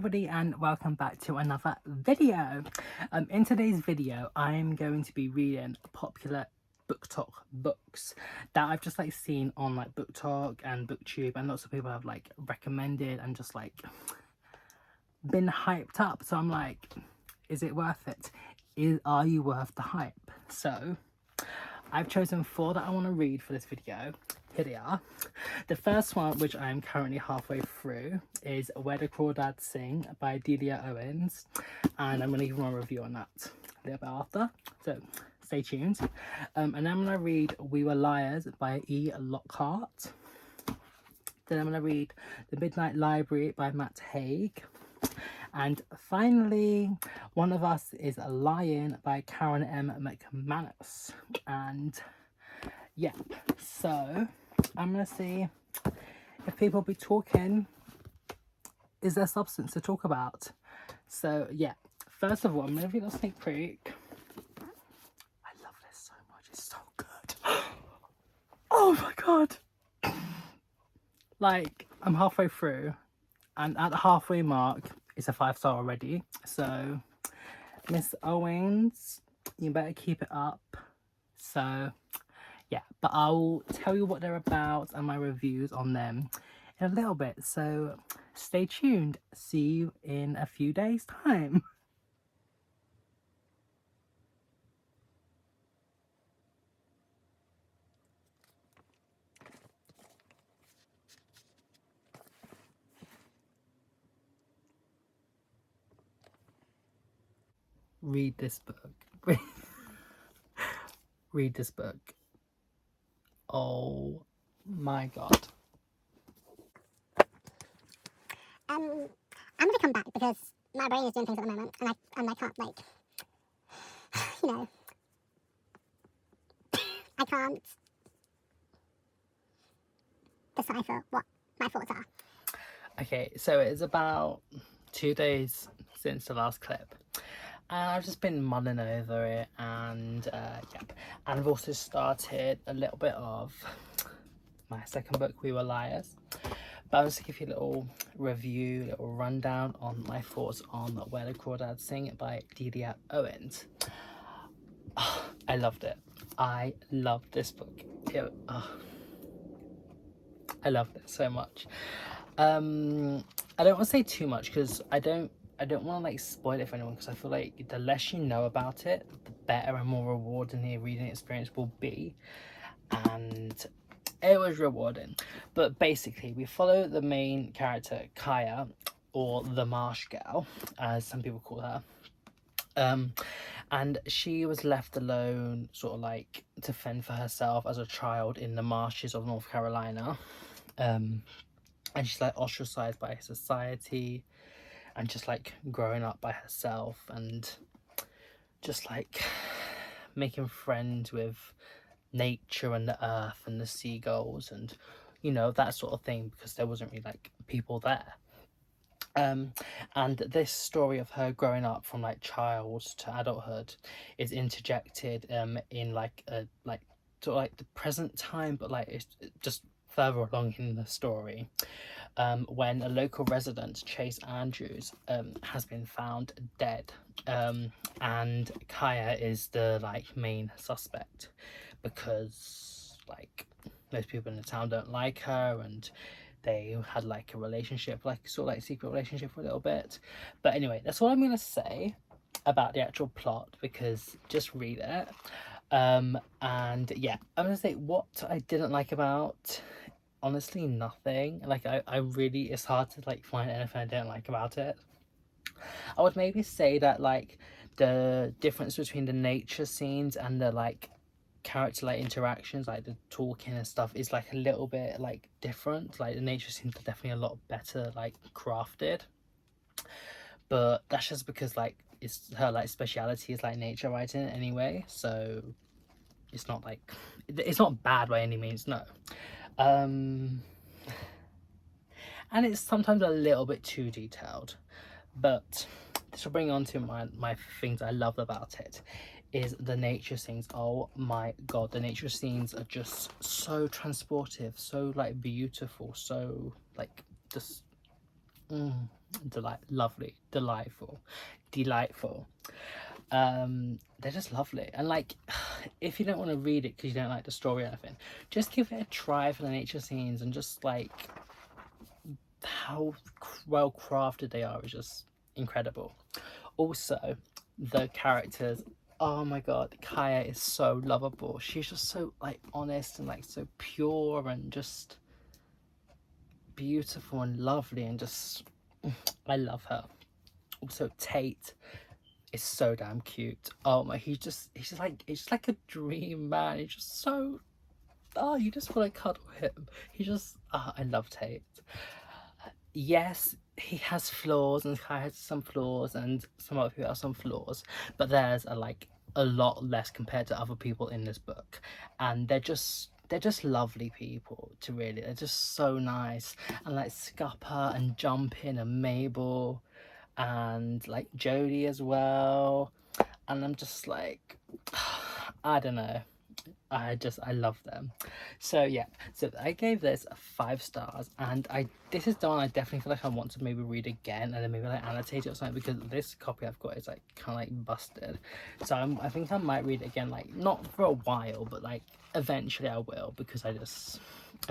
everybody and welcome back to another video. In today's video I'm going to be reading popular BookTok books that I've just seen on BookTok and BookTube, and lots of people have recommended and just been hyped up. So I'm like, is it worth it? Are you worth the hype? So I've chosen 4 that I want to read for this video. Here they are. The first one, which I'm currently halfway through, is Where the Crawdads Sing by Delia Owens, and I'm going to give my review on that a little bit after, so stay tuned. And then I'm going to read We Were Liars by E. Lockhart. Then I'm going to read The Midnight Library by Matt Haig. And finally, One of Us is a Lion by Karen M. McManus. And yeah, so I'm going to see if people be talking. Is there substance to talk about? So yeah, first of all, I'm going to read a sneak peek. I love this so much. It's so good. Oh my god. I'm halfway through, and at the halfway mark, it's a 5-star already. So Miss Owens, you better keep it up. So yeah, but I'll tell you what they're about and my reviews on them in a little bit. So stay tuned. See you in a few days' time. Read this book. Read this book. Oh my god. I'm gonna come back because my brain is doing things at the moment, and I can't I can't decipher what my thoughts are. Okay, so it's about 2 days since the last clip, and I've just been mulling over it, and yep. And I've also started a little bit of my second book, We Were Liars. But I'll just give you a little review, a little rundown on my thoughts on Where the Crawdads Sing by Delia Owens. Oh, I loved it. I loved this book. I loved it so much. I don't want to say too much because I don't want to spoil it for anyone, because I feel like the less you know about it, the better and more rewarding the reading experience will be. And it was rewarding. But basically, we follow the main character, Kaya, or the Marsh Girl, as some people call her. And she was left alone, to fend for herself as a child in the marshes of North Carolina. And she's ostracized by society, and just growing up by herself, and just making friends with nature and the earth and the seagulls and that sort of thing, because there wasn't really people there. And this story of her growing up from child to adulthood is interjected in the present time, but it's just further along in the story, when a local resident, Chase Andrews, has been found dead, and Kaya is the main suspect, because most people in the town don't like her, and they had a relationship, secret relationship for a little bit. But anyway, that's all I'm gonna say about the actual plot, because just read it. And yeah, I'm gonna say what I didn't like about, honestly, nothing. I really, it's hard to find anything I didn't like about it. I would maybe say that the difference between the nature scenes and the character interactions, the talking and stuff, is a little bit different. The nature scenes are definitely a lot better crafted, but that's just because it's her speciality is nature writing anyway, so it's not it's not bad by any means, no. And it's sometimes a little bit too detailed, but this will bring on to my things I loved about it, is the nature scenes. Oh my god, the nature scenes are just so transportive, so beautiful, so just Lovely, delightful. They're just lovely, and like, if you don't want to read it because you don't like the story or anything, just give it a try for the nature scenes, and just like how well crafted they are is just incredible. Also, the characters, oh my god, Kaya is so lovable. She's just so like honest and like so pure and just beautiful and lovely, and just I love her. Also, Tate is so damn cute. Oh my, he's just like a dream man. He's just so, oh, you just want to cuddle him. I love Tate. Yes, he has flaws, and Kai has some flaws, and some other people have some flaws, but theirs are like a lot less compared to other people in this book, and they're just lovely people to really. They're just so nice, and like Scupper and Jumpin and Mabel, and like Jodie as well, and I'm just like, I don't know. I love them. So yeah, so I gave this 5 stars, and this is the one I definitely feel like I want to maybe read again, and then maybe like annotate it or something, because this copy I've got is like kind of like busted. So I think I might read it again, like not for a while, but like eventually I will, because I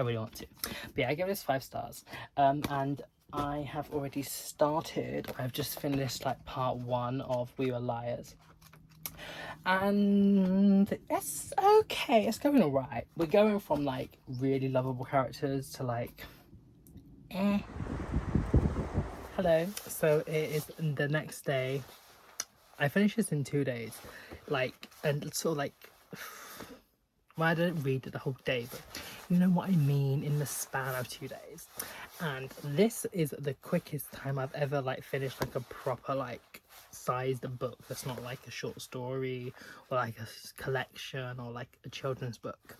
really want to. But yeah, I gave this 5 stars, and I have already started. I've just finished like part 1 of We Were Liars. And it's okay, it's going alright. We're going from like really lovable characters to like hello. So it is the next day. I finished this in 2 days, like, and sort of like, well, I didn't read it the whole day, but you know what I mean, in the span of 2 days. And this is the quickest time I've ever like finished like a proper like sized book that's not like a short story or like a collection or like a children's book,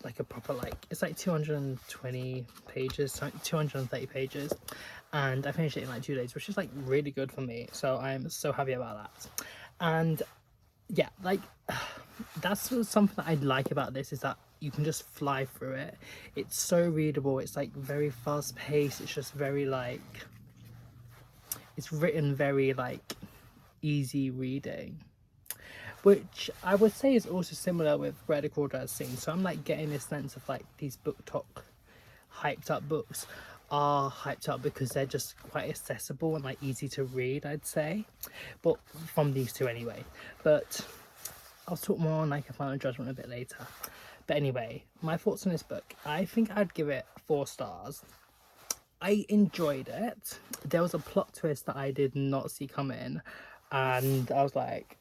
like a proper, like, it's like 220 pages, 230 pages, and I finished it in like 2 days, which is like really good for me, so I'm so happy about that. And yeah, like, that's something that I like about this, is that you can just fly through it. It's so readable. It's like very fast paced. It's just very like, it's written very like easy reading, which I would say is also similar with where the Crawdads sing. So I'm like getting this sense of like these BookTok hyped up books are hyped up because they're just quite accessible and like easy to read, I'd say, but from these two anyway. But I'll talk more on like a final judgment a bit later. But anyway, my thoughts on this book, I think I'd give it 4 stars. I enjoyed it. There was a plot twist that I did not see coming, and I was like,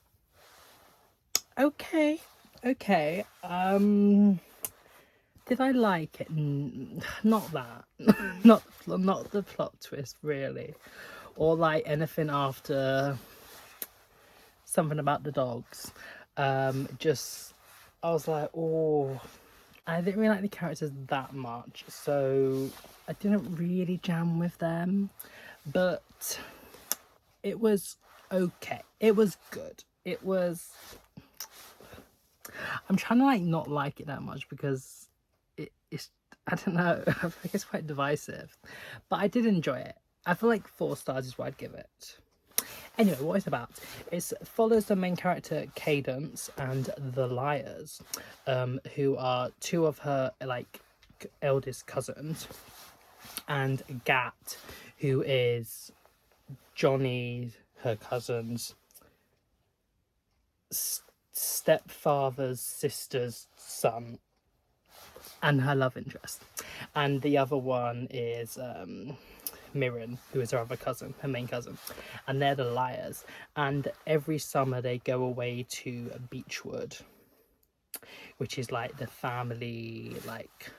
okay, did I like it? Not that. not the plot twist really, or like anything after something about the dogs. Just, I was like, oh, I didn't really like the characters that much, so I didn't really jam with them, but it was okay. It was good. It was, I'm trying to like not like it that much because it's, I don't know, I feel like it's quite divisive, but I did enjoy it. I feel like 4 stars is what I'd give it. Anyway, what it's about, it follows the main character Cadence and the Liars, who are 2 of her like eldest cousins, and Gat, who is Johnny, her cousin's stepfather's sister's son, and her love interest. And the other one is Mirren, who is her other cousin, her main cousin, and they're the Liars. And every summer they go away to Beechwood, which is like the family like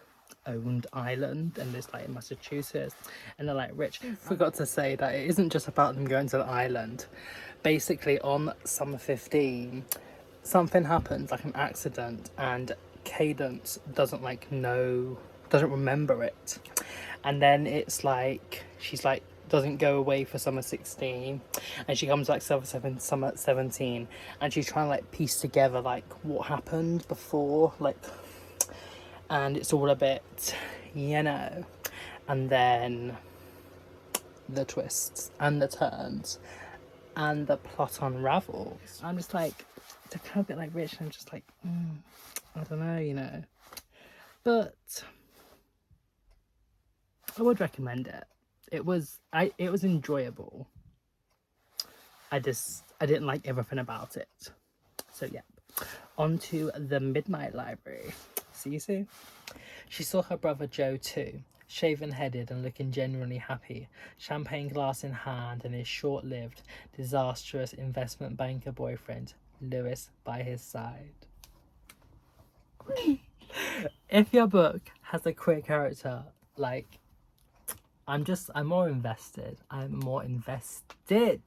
owned island, and it's like in Massachusetts, and they're like rich. Forgot to say that it isn't just about them going to the island. Basically, on summer 15, something happens, like an accident, and Cadence doesn't remember it, and then it's like she's like doesn't go away for summer 16, and she comes back summer 17, and she's trying to like piece together like what happened before, like, and it's all a bit, and then the twists and the turns and the plot unravels. I'm just like, to kind of get like rich, and I'm just like, I don't know, you know. But I would recommend it. It was enjoyable. I didn't like everything about it. So yeah, on to The Midnight Library. See you soon. She saw her brother Joe too, shaven-headed and looking genuinely happy, champagne glass in hand, and his short-lived, disastrous investment banker boyfriend, Lewis, by his side. If your book has a queer character, like, I'm more invested. I'm more invested.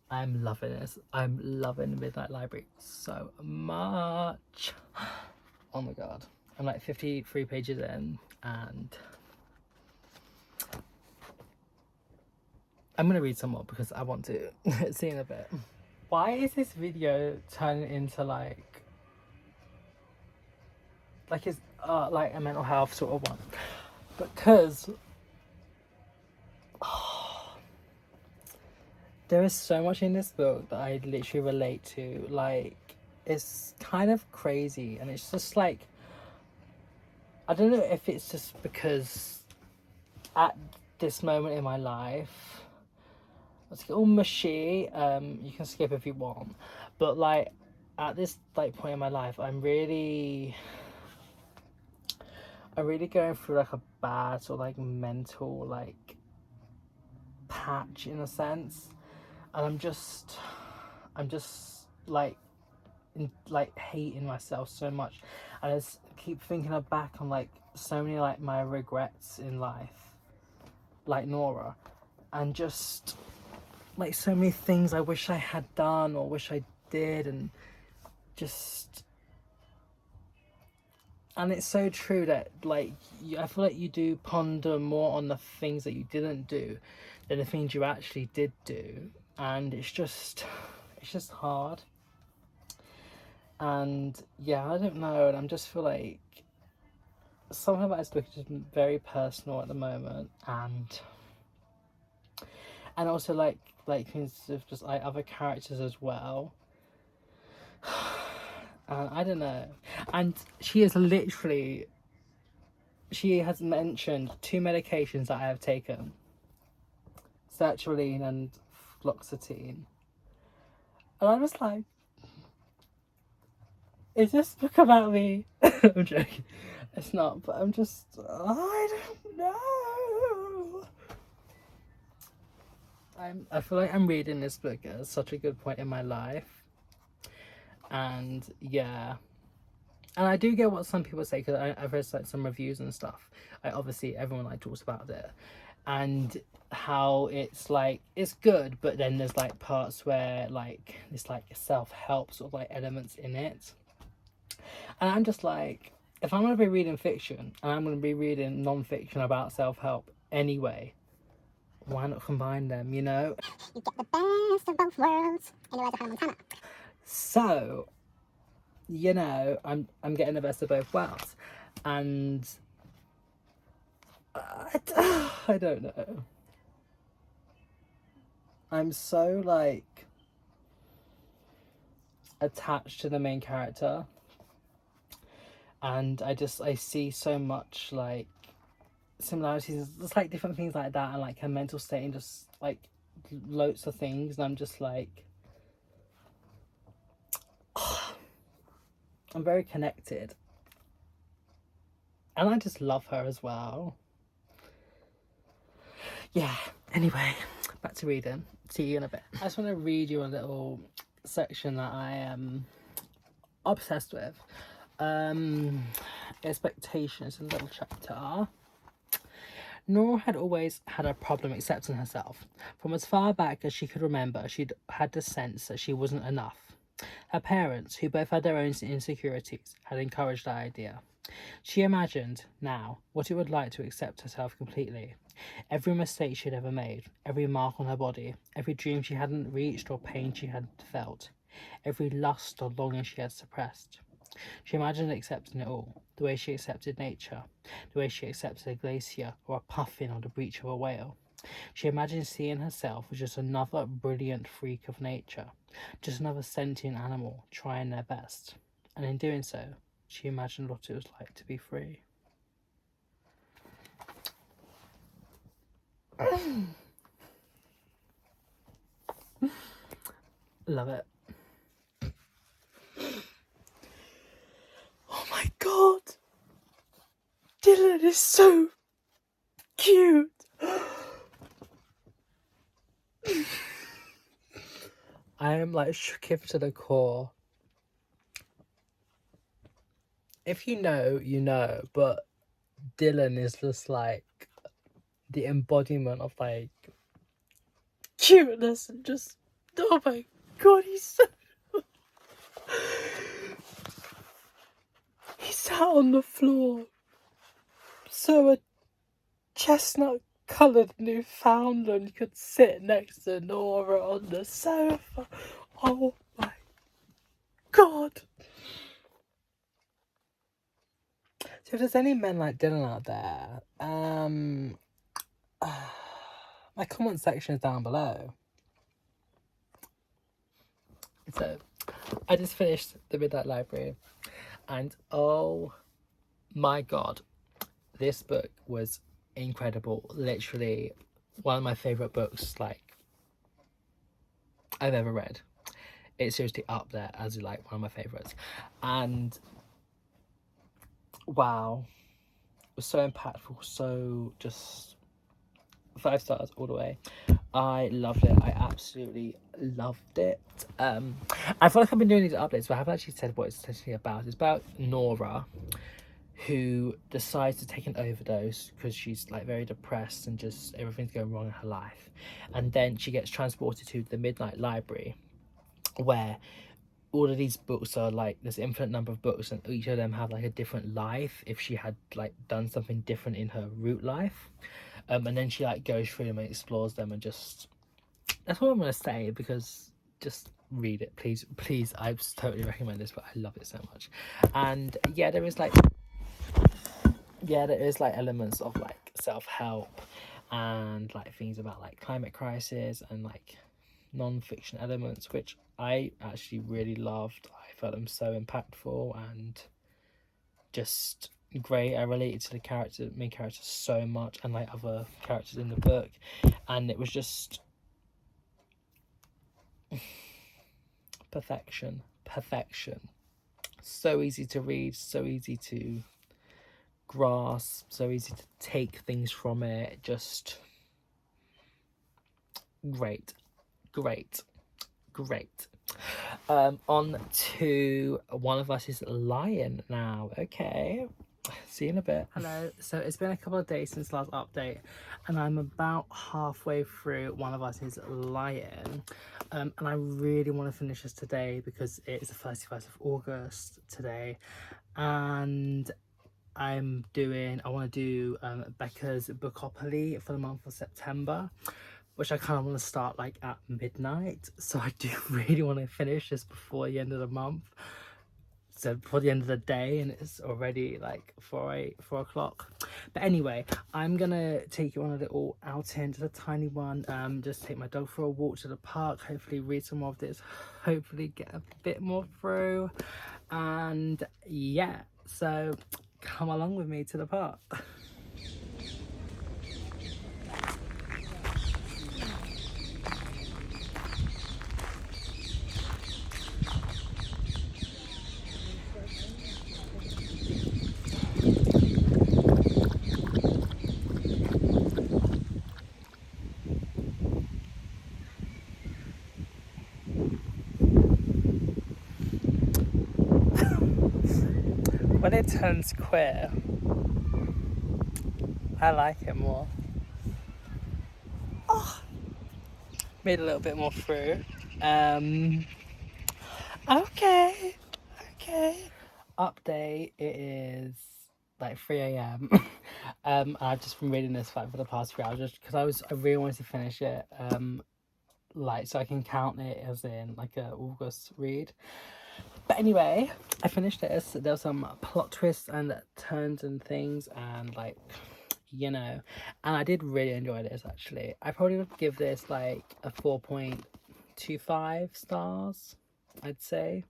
I'm loving this. I'm loving Midnight Library so much. Oh my god. I'm like 53 pages in, and I'm gonna read some more because I want to. See in a bit. Why is this video turning into like it's like a mental health sort of one? Because there is so much in this book that I literally relate to. Like, it's kind of crazy, and it's just like, I don't know if it's just because at this moment in my life, let's get all mushy, you can skip if you want, but like at this like point in my life, I'm really going through like a bad sort of like mental like patch in a sense, and I'm just like hating myself so much, and I just keep thinking back on like so many like my regrets in life, like Nora, and just like so many things I wish I had done or wish I did, and it's so true that like I feel like you do ponder more on the things that you didn't do than the things you actually did do, and it's just hard. And yeah, I don't know, and I just feel like something about this book is just very personal at the moment, and also like things of just like other characters as well. And I don't know, and she has mentioned 2 medications that I have taken, sertraline and fluoxetine, and I'm just like, is this book about me? I'm joking, it's not, but I'm just, I don't know. I feel like I'm reading this book at such a good point in my life, and yeah, and I do get what some people say, because I've read like some reviews and stuff. Obviously everyone like talks about it, and how it's like it's good, but then there's like parts where like it's like self-help sort of like elements in it, and I'm just like, if I'm going to be reading fiction and I'm going to be reading non-fiction about self-help anyway, why not combine them, you know? You get the best of both worlds in the words of Hannah Montana. So, you know, I'm getting the best of both worlds, and I don't know. I'm so like attached to the main character, and I see so much like similarities, just like different things like that, and like her mental state, and just like loads of things, and I'm just like, I'm very connected, and I just love her as well. Yeah, anyway, back to reading. See you in a bit. I just want to read you a little section that I am obsessed with. Expectations, a little chapter. Nora had always had a problem accepting herself. From as far back as she could remember, she'd had the sense that she wasn't enough. Her parents, who both had their own insecurities, had encouraged the idea. She imagined, now, what it would like to accept herself completely. Every mistake she'd ever made, every mark on her body, every dream she hadn't reached or pain she had felt, every lust or longing she had suppressed. She imagined accepting it all, the way she accepted nature, the way she accepted a glacier or a puffin or the breach of a whale. She imagined seeing herself as just another brilliant freak of nature, just another sentient animal trying their best. And in doing so, she imagined what it was like to be free. Love it. Oh my god! Dylan is so cute! I am like shook him to the core. If you know, you know, but Dylan is just like the embodiment of like cuteness and just, oh my god, he's so... He sat on the floor, so a chestnut coloured Newfoundland could sit next to Nora on the sofa. Oh my god. So if there's any men like Dylan out there, my comment section is down below. So I just finished the Midnight Library, and oh my god, this book was incredible. Literally one of my favourite books like I've ever read. It's seriously up there as like one of my favourites. And wow, it was so impactful, so just 5 stars all the way. I loved it. I absolutely loved it. I feel like I've been doing these updates, but I haven't actually said what it's essentially about. It's about Nora, who decides to take an overdose because she's like very depressed and just everything's going wrong in her life. And then she gets transported to the Midnight Library, where all of these books are like, there's an infinite number of books, and each of them have like a different life if she had like done something different in her root life. And then she like goes through them and explores them, and just, that's what I'm gonna say, because just read it, please. I totally recommend this, but I love it so much. And yeah, there is like elements of like self-help and like things about like climate crisis and like non-fiction elements, which I actually really loved. I felt them so impactful and just great. I related to the main character so much, and like other characters in the book, and it was just perfection. So easy to read, so easy to grasp, so easy to take things from it. Just great. On to One of Us is Lion now. Okay, see you in a bit. Hello. So it's been a couple of days since last update, and I'm about halfway through One of Us is Lion, and I really want to finish this today because it's the 31st of August today, and I want to do Becca's Bookopoly for the month of September, which I kind of want to start like at midnight. So I do really want to finish this before the end of the month. So before the end of the day, and it's already like 4 o'clock. But anyway, I'm gonna take you on a little outing, just a tiny one. Just take my dog for a walk to the park, hopefully read some more of this, hopefully get a bit more through. And yeah, so come along with me to the park. When it turns queer, I like it more. Oh, made a little bit more through. Okay. Update, it is like 3 a.m. I've just been reading this like for the past 3 hours just because I really wanted to finish it. Like so I can count it as in like a August read. But anyway, I finished this. There were some plot twists and turns and things, and like, you know, and I did really enjoy this actually. I probably would give this like a 4.25 stars, I'd say.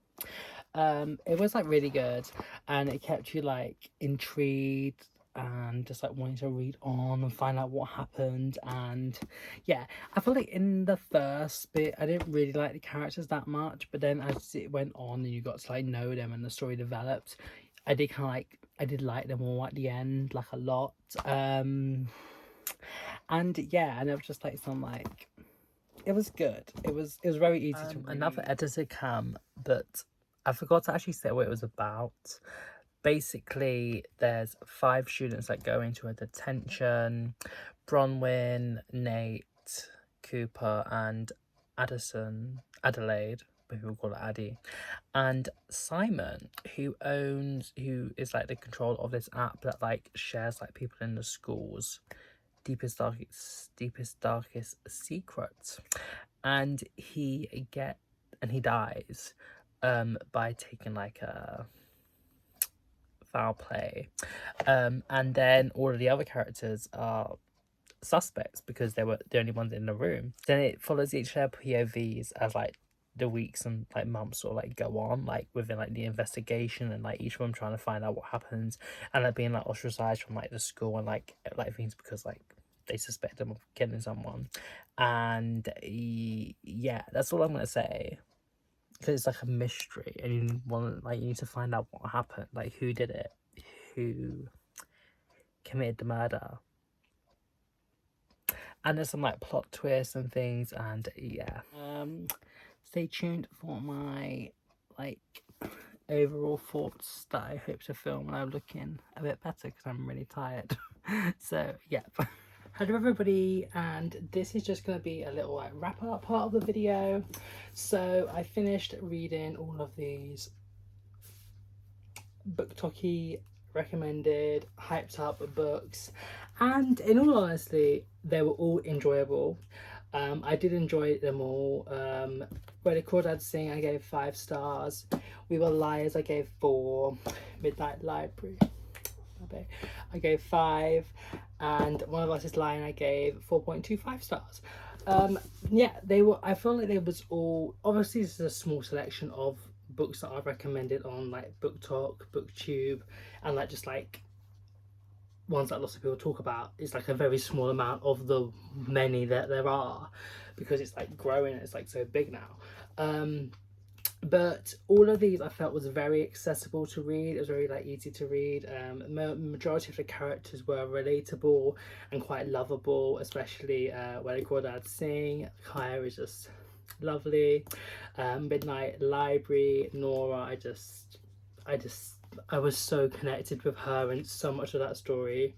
It was like really good, and it kept you like intrigued and just like wanting to read on and find out what happened. And yeah, I feel like in the first bit I didn't really like the characters that much, but then as it went on and you got to like know them and the story developed, I did like them all at the end, like a lot. And yeah, and it was just like some like, it was good. It was very easy to read. Another editor cam, but I forgot to actually say what it was about. Basically, there's 5 students that go into a detention. Bronwyn, Nate, Cooper, and Adelaide, but people call it Addie, and Simon, who is like the control of this app that like shares like people in the schools deepest darkest secrets, and he dies by taking like a foul play, and then all of the other characters are suspects because they were the only ones in the room. Then it follows each of their POVs as like the weeks and like months sort of like go on, like within like the investigation, and like each of them trying to find out what happens, and like being like ostracized from like the school and like things because like they suspect them of killing someone. And yeah, that's all I'm gonna say, because it's like a mystery and you need to find out what happened, like who did it, who committed the murder, and there's some like plot twists and things. And yeah, stay tuned for my like overall thoughts that I hope to film when I'm looking a bit better, because I'm really tired. So yeah. Hello everybody, and this is just going to be a little like wrap up part of the video. So I finished reading all of these BookTok recommended hyped up books, and in all honesty they were all enjoyable. I did enjoy them all. Where the Crawdads Sing I gave 5 stars. We Were Liars I gave 4. Midnight Library I gave 5, and One of Us Is Lying I gave 4.25 stars. Yeah, they were, I felt like they was all, obviously this is a small selection of books that I've recommended on like BookTok, BookTube, and like just like ones that lots of people talk about. It's like a very small amount of the many that there are, because it's like growing, it's like so big now. But all of these I felt was very accessible to read. It was very like easy to read. Majority of the characters were relatable and quite lovable, especially when the Crawdads Sing. Kaya is just lovely. Midnight Library, Nora, I was so connected with her and so much of that story.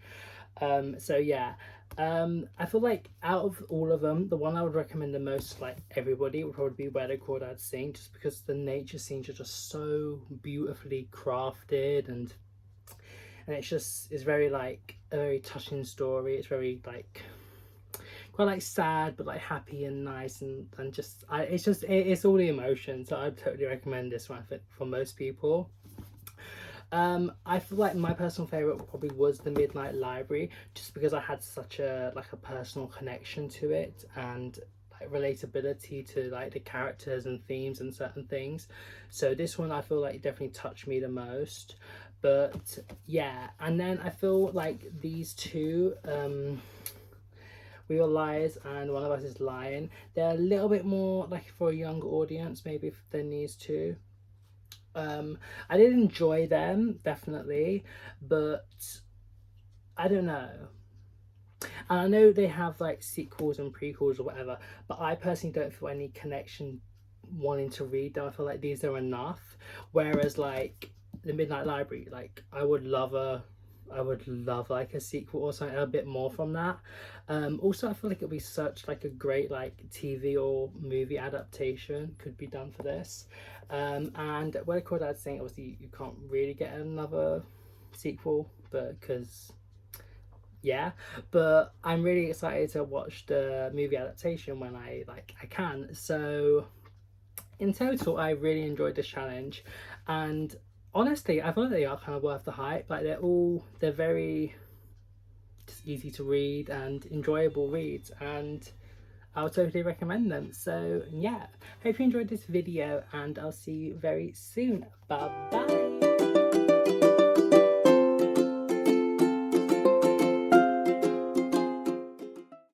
So yeah, I feel like out of all of them, the one I would recommend the most to like everybody would probably be Where the Crawdads Sing, just because the nature scenes are just so beautifully crafted, and it's very like a very touching story. It's very like quite like sad but like happy and nice, and it's all the emotions. So I'd totally recommend this one for most people. I feel like my personal favorite probably was the Midnight Library, just because I had such a like a personal connection to it, and like relatability to like the characters and themes and certain things. So this one I feel like definitely touched me the most. But yeah, and then I feel like these two, We Were Liars and One of Us Is Lying, they're a little bit more like for a younger audience maybe than these two. I did enjoy them definitely, but I don't know. And I know they have like sequels and prequels or whatever, but I personally don't feel any connection wanting to read them. I feel like these are enough. Whereas like the Midnight Library, like I would love like a sequel or something a bit more from that. Also I feel like it'd be such like a great like TV or movie adaptation could be done for this. And Where the Crawdads Sing, obviously you can't really get another sequel, but because yeah, but I'm really excited to watch the movie adaptation when I can. So in total, I really enjoyed this challenge, and honestly, I thought they are kind of worth the hype. Like they're very just easy to read and enjoyable reads, and I'll totally recommend them. So yeah, hope you enjoyed this video, and I'll see you very soon. Bye bye.